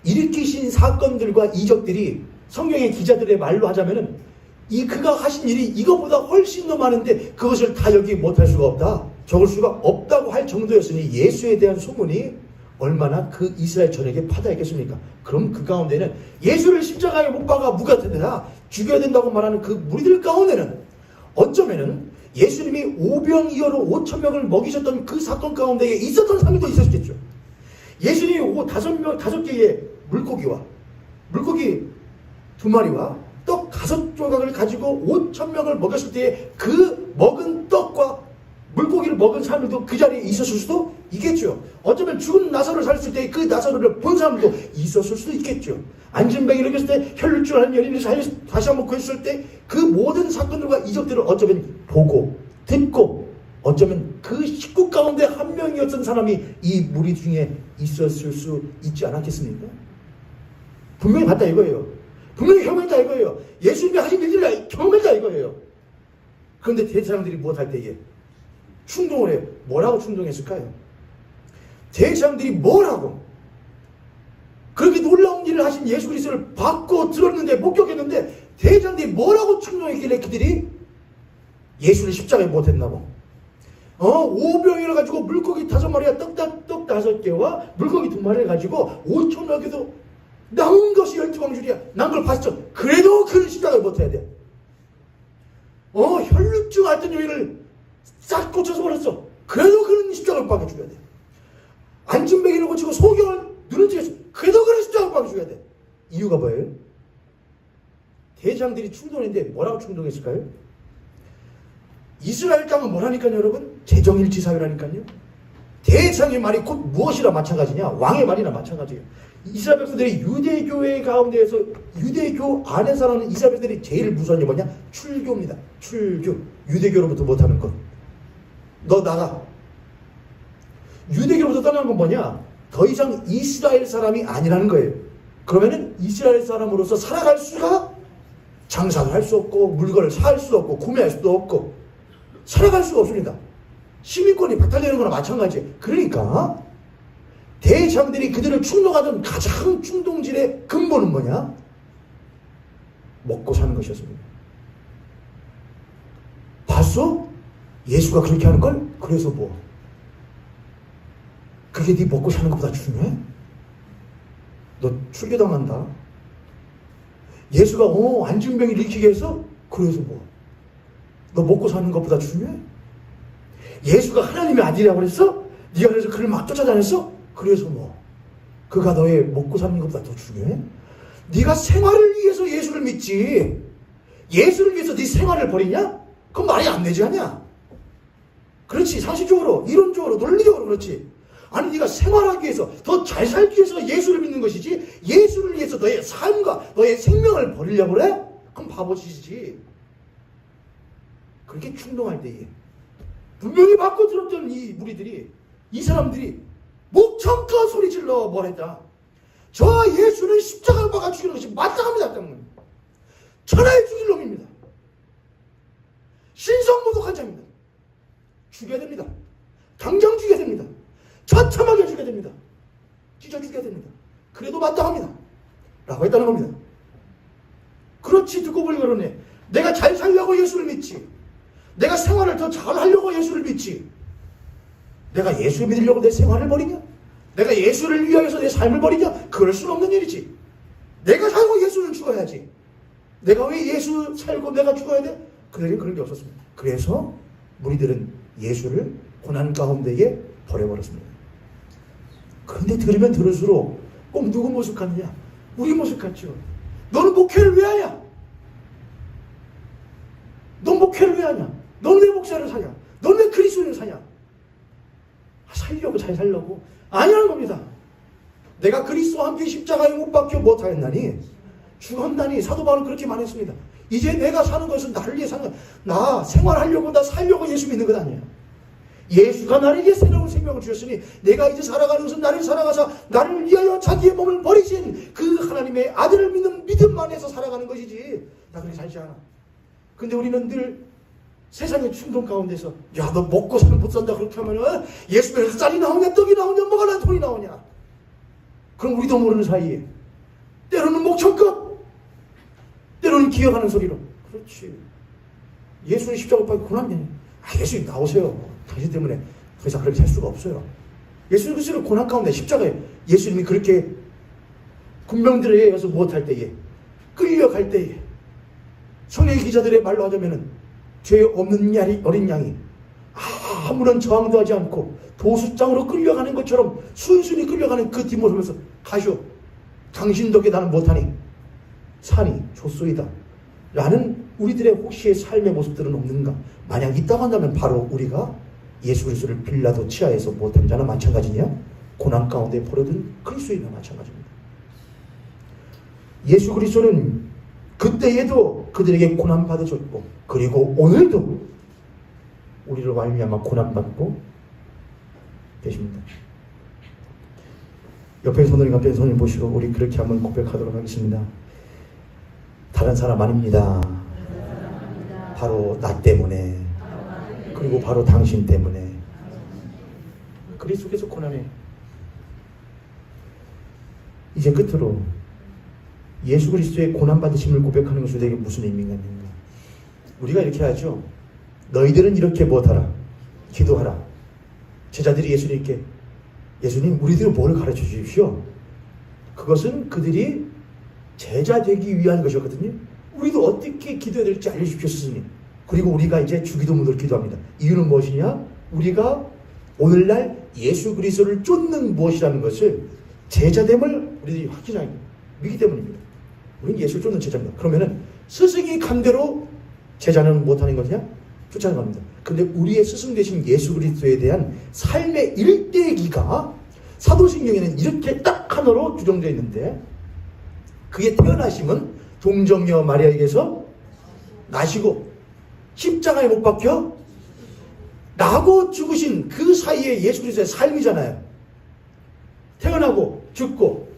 Speaker 1: 일으키신 사건들과 이적들이 성경의 기자들의 말로 하자면은 그가 하신 일이 이것보다 훨씬 더 많은데 그것을 다 여기 못할 수가 없다, 적을 수가 없다고 할 정도였으니 예수에 대한 소문이 얼마나 그 이스라엘 전역에 파다했겠습니까? 그럼 그 가운데는 예수를 십자가에 못 박아 무가되다 죽여야 된다고 말하는 그 무리들 가운데는 어쩌면은 예수님이 오병이어로 5,000명을 먹이셨던 그 사건 가운데에 있었던 사람이 또 있었겠죠. 예수님이 다섯 개의 물고기 2마리와 떡 5조각을 가지고 5,000명을 먹였을 때에 그 먹은 떡과 물고기를 먹은 사람들도 그 자리에 있었을 수도 있겠죠. 어쩌면 죽은 나사로를 살렸을 때 그 나사로를 본 사람도 있었을 수도 있겠죠. 안진뱅이를 했을 때 혈루증하는 여인을 다시 한번 구했을 때 그 모든 사건들과 이적들을 어쩌면 보고 듣고 어쩌면 그 식구 가운데 한 명이었던 사람이 이 무리 중에 있었을 수 있지 않았겠습니까? 분명히 봤다 이거예요. 분명히 경험했다 이거예요. 예수님이 하신 일들을 경험했다 이거예요. 그런데 대제사장들이 무엇할 때에 충동을 해요. 뭐라고 충동했을까요? 대제사장들이 뭐라고 그렇게 놀라운 일을 하신 예수 그리스도를 받고 들었는데 목격했는데 대제사장들이 뭐라고 충동했길래 그들이 예수를 십자가에 못했나고 오병이라 가지고 물고기 5마리와 떡 5개와 물고기 2마리를 가지고 5,000명에도 남은 것이 12광줄이야. 난 걸 봤죠. 그래도 그는 십자가에 못해야 돼. 혈루증 앓던 여인을 싹 고쳐서 버렸어. 그래도 그는 십자가를 박아 죽여야 돼. 안진뱅이를 고치고 소경을 눈을 찌겠어. 그래도 그는 십자가를 박아 죽여야 돼. 이유가 뭐예요? 대장들이 충동했는데 뭐라고 충동했을까요? 이스라엘 땅은 뭐라니까요, 여러분? 재정일치 사회라니까요. 대장의 말이 곧 무엇이라 마찬가지냐? 왕의 말이나 마찬가지예요. 이스라엘 백성들이 유대교회 가운데에서 유대교 안에서 하는 이스라엘 백성들이 제일 무서운 게 뭐냐? 출교입니다. 출교. 유대교로부터 못하는 것. 너 나가. 유대교로부터 떠나는 건 뭐냐? 더 이상 이스라엘 사람이 아니라는 거예요. 그러면은 이스라엘 사람으로서 살아갈 수가 장사도 할 수 없고 물건을 살 수도 없고 구매할 수도 없고 살아갈 수가 없습니다. 시민권이 박탈되는 거나 마찬가지예요. 그러니까 대장들이 그들을 충동하던 가장 충동질의 근본은 뭐냐? 먹고 사는 것이었습니다. 봤어? 예수가 그렇게 하는 걸? 그래서 뭐? 그게 네 먹고 사는 것보다 중요해? 너 출교당한다. 예수가 안진병을 일으키게 해서? 그래서 뭐? 너 먹고 사는 것보다 중요해? 예수가 하나님의 아들이라고 그랬어? 네가 그래서 그를 막 쫓아다녔어? 그래서 뭐? 그가 너의 먹고 사는 것보다 더 중요해? 네가 생활을 위해서 예수를 믿지. 예수를 위해서 네 생활을 버리냐? 그건 말이 안 되지 않냐? 그렇지. 상식적으로, 이론적으로, 논리적으로 그렇지. 아니 네가 생활하기 위해서, 더 잘 살기 위해서 예수를 믿는 것이지 예수를 위해서 너의 삶과 너의 생명을 버리려고 그래? 그럼 바보짓이지. 그렇게 충동할 때에 분명히 바꿔 들었던 이 무리들이, 이 사람들이 목청껏 소리질러 뭘 했다. 저 예수는 십자가를 박아 죽이는 것이 마땅합니다. 천하에 죽일 놈입니다. 신성모독한 자입니다. 죽여야 됩니다. 당장 죽여야 됩니다. 처참하게 죽여야 됩니다. 찢어 죽여야 됩니다. 그래도 마땅합니다. 라고 했다는 겁니다. 그렇지. 듣고 보니 그러네. 내가 잘 살려고 예수를 믿지. 내가 생활을 더 잘 하려고 예수를 믿지. 내가 예수를 믿으려고 내 생활을 버리냐? 내가 예수를 위하여서 내 삶을 버리냐? 그럴 수는 없는 일이지. 내가 살고 예수는 죽어야지. 내가 왜 예수 살고 내가 죽어야 돼? 그들은 그런 게 없었습니다. 그래서 무리들은 예수를 고난 가운데에 버려버렸습니다. 그런데 들으면 들을수록 꼭 누구 모습 같느냐? 우리 모습 같죠. 너는 목회를 왜 하냐? 넌 목회를 왜 하냐? 넌 왜 목사를 사냐? 넌 왜 그리스도인을 사냐? 살려고, 잘 살려고. 아니라는 겁니다. 내가 그리스도와 함께 십자가에 못 박혀 못하였나니 죽었나니. 사도 바울은 그렇게 말했습니다. 이제 내가 사는 것은 나를 위해 사는 거야. 나 생활하려고, 나 살려고 예수 믿는 것 아니에요. 예수가 나에게 새로운 생명을 주셨으니 내가 이제 살아가는 것은 나를 살아가사 나를 위하여 자기의 몸을 버리신 그 하나님의 아들을 믿는 믿음 안에서 살아가는 것이지 나 그렇게 살지 않아. 근데 우리는 늘 세상의 충동 가운데서 야, 너 먹고 사는 못 산다 그렇게 하면은 예수 믿어서 쌀이 나오냐 떡이 나오냐 뭐가 나 돈이 나오냐. 그럼 우리도 모르는 사이에 때로는 목청껏 때로는 기억하는 소리로 그렇지. 예수는 십자가 못 박고 고난이네. 예수님 나오세요. 당신 때문에 더 이상 그렇게 살 수가 없어요. 예수 그리스도의 고난 가운데 십자가에 예수님이 그렇게 군병들에 의해서 무엇할 때에 끌려갈 때에 성경 기자들의 말로 하자면은 죄 없는 어린 양이 아무런 저항도 하지 않고 도수장으로 끌려가는 것처럼 순순히 끌려가는 그 뒷모습에서 가시오. 당신 덕에 나는 못하니 산이 좁소이다 라는 우리들의 혹시의 삶의 모습들은 없는가? 만약 있다고 한다면 바로 우리가 예수 그리스도를 빌라도 치하에서 못하는 자나 마찬가지냐? 고난 가운데 버려둔 그리스도인과 마찬가지입니다. 예수 그리스도는 그때에도 그들에게 고난 받으셨고 그리고 오늘도 우리를 말미암아 고난 받고 계십니다. 옆에 손을 앞에 손을 보시고 우리 그렇게 한번 고백하도록 하겠습니다. 다른 사람 아닙니다. 바로 나 때문에 그리고 바로 당신 때문에 그리스도께서 고난해. 이제 끝으로 예수 그리스도의 고난 받으심을 고백하는 것이 우리에게 무슨 의미가 있는가? 우리가 이렇게 하죠. 너희들은 이렇게 못하라. 기도하라. 제자들이 예수님께 예수님 우리들 뭘 가르쳐 주십시오. 그것은 그들이 제자 되기 위한 것이었거든요. 우리도 어떻게 기도해야 될지 알려주십시오 스승님. 그리고 우리가 이제 주기도문으로 기도합니다. 이유는 무엇이냐? 우리가 오늘날 예수 그리스도를 쫓는 무엇이라는 것을 제자됨을 우리들이 확신하기 믿기 때문입니다. 우리는 예수를 쫓는 제자입니다. 그러면은 스승이 간 대로 제자는 못하는 것이냐? 쫓아가는 겁니다. 근데 우리의 스승 되신 예수 그리스도에 대한 삶의 일대기가 사도신경에는 이렇게 딱 하나로 규정되어 있는데, 그의 태어나심은 동정녀 마리아에게서 나시고 십자가에 못 박혀 나고 죽으신 그 사이에 예수 그리스도의 삶이잖아요. 태어나고 죽고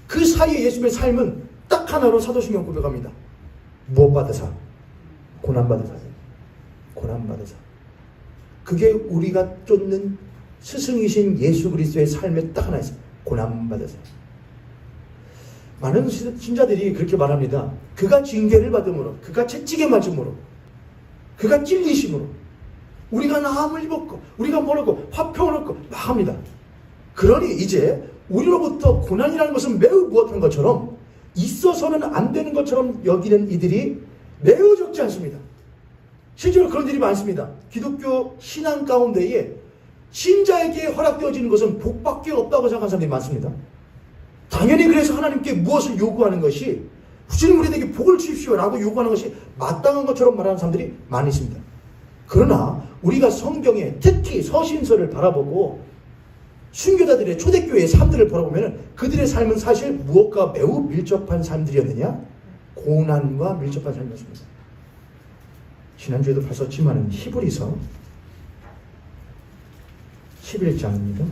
Speaker 1: 그 사이에 예수님의 삶은 딱 하나로 사도신경 고백합니다. 무엇 받으사? 고난받으사. 고난받으사. 그게 우리가 쫓는 스승이신 예수 그리스도의 삶에 딱 하나 있어요. 고난받으사. 많은 신자들이 그렇게 말합니다. 그가 징계를 받음으로, 그가 채찍에 맞음으로, 그가 찔리심으로 우리가 나음을 입었고, 우리가 뭐라고 화평을 얻고 막 합니다. 그러니 이제 우리로부터 고난이라는 것은 매우 무엇한 것처럼, 있어서는 안 되는 것처럼 여기는 이들이 매우 적지 않습니다. 실제로 그런 일이 많습니다. 기독교 신앙 가운데에 신자에게 허락되어지는 것은 복밖에 없다고 생각하는 사람들이 많습니다. 당연히 그래서 하나님께 무엇을 요구하는 것이, 주님 우리에게 복을 주십시오 라고 요구하는 것이 마땅한 것처럼 말하는 사람들이 많이 있습니다. 그러나 우리가 성경에 특히 서신서를 바라보고 순교자들의 초대교회의 삶들을 바라보면 그들의 삶은 사실 무엇과 매우 밀접한 삶들이었느냐? 고난과 밀접한 삶이었습니다. 지난주에도 봤었지만 히브리서 11장입니다.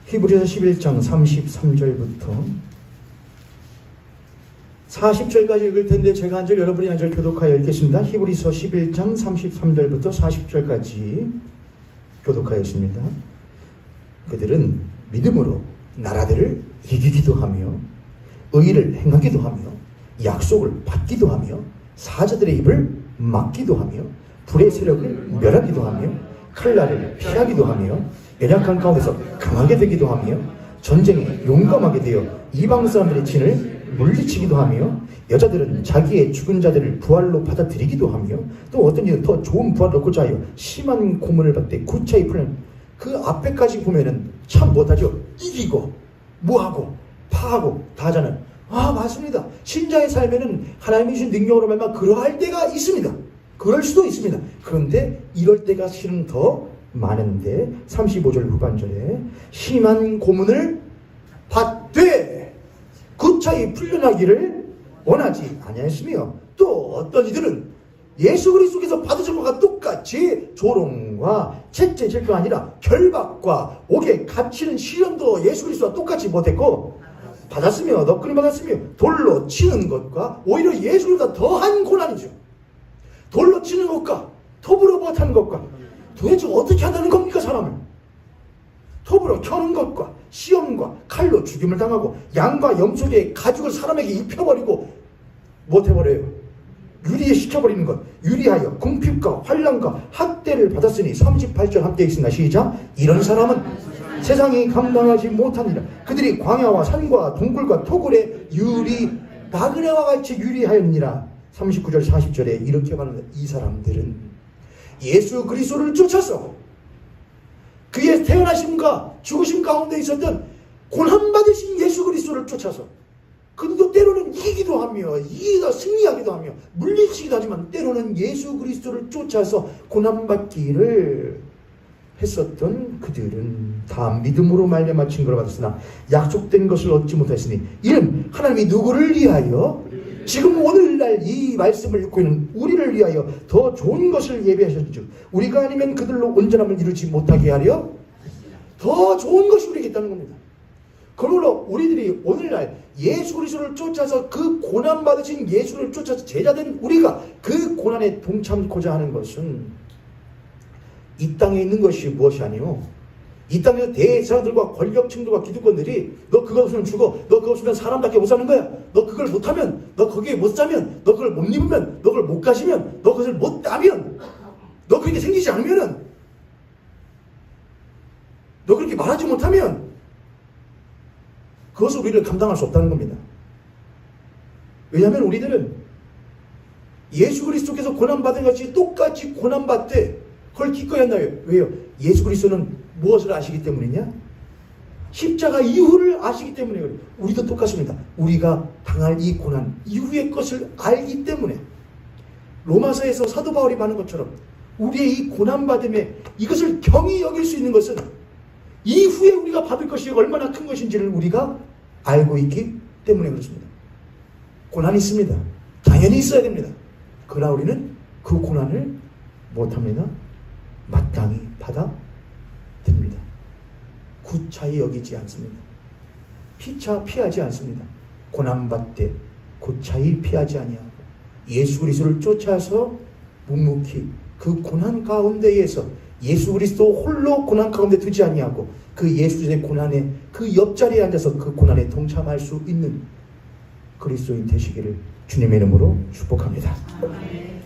Speaker 1: 히브리서 11장 33절부터 40절까지 읽을 텐데 제가 한 절, 여러분이 한 절 교독하여 읽겠습니다. 히브리서 11장 33절부터 40절까지 교독하였습니다. 그들은 믿음으로 나라들을 이기기도 하며 의를 행하기도 하며 약속을 받기도 하며 사자들의 입을 막기도 하며 불의 세력을 멸하기도 하며 칼날을 피하기도 하며 연약한 가운데서 강하게 되기도 하며 전쟁에 용감하게 되어 이방 사람들의 진을 물리치기도 하며 여자들은 자기의 죽은 자들을 부활로 받아들이기도 하며 또 어떤 이는 더 좋은 부활을 얻고자 하여 심한 고문을 받되 구차히 풀는 그 앞에까지 보면은 참 못하죠. 이기고 뭐하고 파하고 다 하잖아요. 맞습니다. 신자의 삶에는 하나님이 주신 능력으로 말미암아 그러할 때가 있습니다. 그럴 수도 있습니다. 그런데 이럴 때가 실은 더 많은데 35절 후반절에 심한 고문을 받되 구차히 풀려나기를 원하지 아니하였으며 또 어떤 이들은 예수 그리스도께서 받으신 것과 똑같이 조롱과 채찍일 뿐 아니라 결박과 옥에 갇히는 시련도 예수 그리스도와 똑같이 못했고 받았으며 너끈히 받았으며 돌로 치는 것과 오히려 예수 그리스도보다 더한 고난이죠. 돌로 치는 것과 톱으로 못하는 것과 도대체 어떻게 한다는 겁니까? 사람을 톱으로 켜는 것과 시험과 칼로 죽임을 당하고 양과 염소의 가죽을 사람에게 입혀버리고 못해버려요. 유리시켜버리는 것, 유리하여 궁핍과 환난과 학대를 받았으니 38절 함께 있습니다. 시작. 이런 사람은 세상이 감당하지 못하니라. 그들이 광야와 산과 동굴과 토굴에 나그네와 같이 유리하였니라. 39절 40절에 이렇게 말합니다. 이 사람들은 예수 그리스도를 쫓아서 그의 태어나심과 죽으심 가운데 있었던 고난받으신 예수 그리스도를 쫓아서 그들도 때로는 이기기도 하며 이기다 승리하기도 하며 물리치기도 하지만 때로는 예수 그리스도를 쫓아서 고난받기를 했었던 그들은 다 믿음으로 말미암아 징벌을 받았으나 약속된 것을 얻지 못했으니 이는 하나님이 누구를 위하여 지금 오늘날 이 말씀을 읽고 있는 우리를 위하여 더 좋은 것을 예비하셨죠. 우리가 아니면 그들로 온전함을 이루지 못하게 하려 더 좋은 것이 우리에게 있다는 겁니다. 그러므로 우리들이 오늘날 예수 그리스도를 쫓아서 그 고난받으신 예수를 쫓아서 제자된 우리가 그 고난에 동참코자 하는 것은 이 땅에 있는 것이 무엇이 아니오. 이 땅에서 대사들과 권력층들과 기득권들이 너 그거 없으면 죽어, 너 그거 없으면 사람답게 못 사는 거야, 너 그걸 못하면, 너 거기에 못 사면, 너 그걸 못 입으면, 너 그걸 못 가시면, 너 그것을 못 따면, 너 그렇게 생기지 않으면은, 너 그렇게 말하지 못하면 그것을 우리를 감당할 수 없다는 겁니다. 왜냐하면 우리들은 예수 그리스도께서 고난받은 것이 똑같이 고난받되 그걸 기꺼이 한다고요. 왜요? 예수 그리스도는 무엇을 아시기 때문이냐? 십자가 이후를 아시기 때문에 그래요. 우리도 똑같습니다. 우리가 당할 이 고난 이후의 것을 알기 때문에 로마서에서 사도 바울이 말하는 것처럼 우리의 이 고난받음에 이것을 경히 여길 수 있는 것은 이후에 우리가 받을 것이 얼마나 큰 것인지를 우리가 알고 있기 때문에 그렇습니다. 고난이 있습니다. 당연히 있어야 됩니다. 그러나 우리는 그 고난을 못합니다. 마땅히 받아듭니다. 구차히 여기지 않습니다. 피하지 않습니다. 고난받되 구차히 피하지 아니하고 예수 그리스도를 쫓아서 묵묵히 그 고난 가운데에서 예수 그리스도 홀로 고난 가운데 두지 아니하고 그 예수의 고난에 그 옆자리에 앉아서 그 고난에 동참할 수 있는 그리스도인 되시기를 주님의 이름으로 축복합니다.
Speaker 2: 아멘.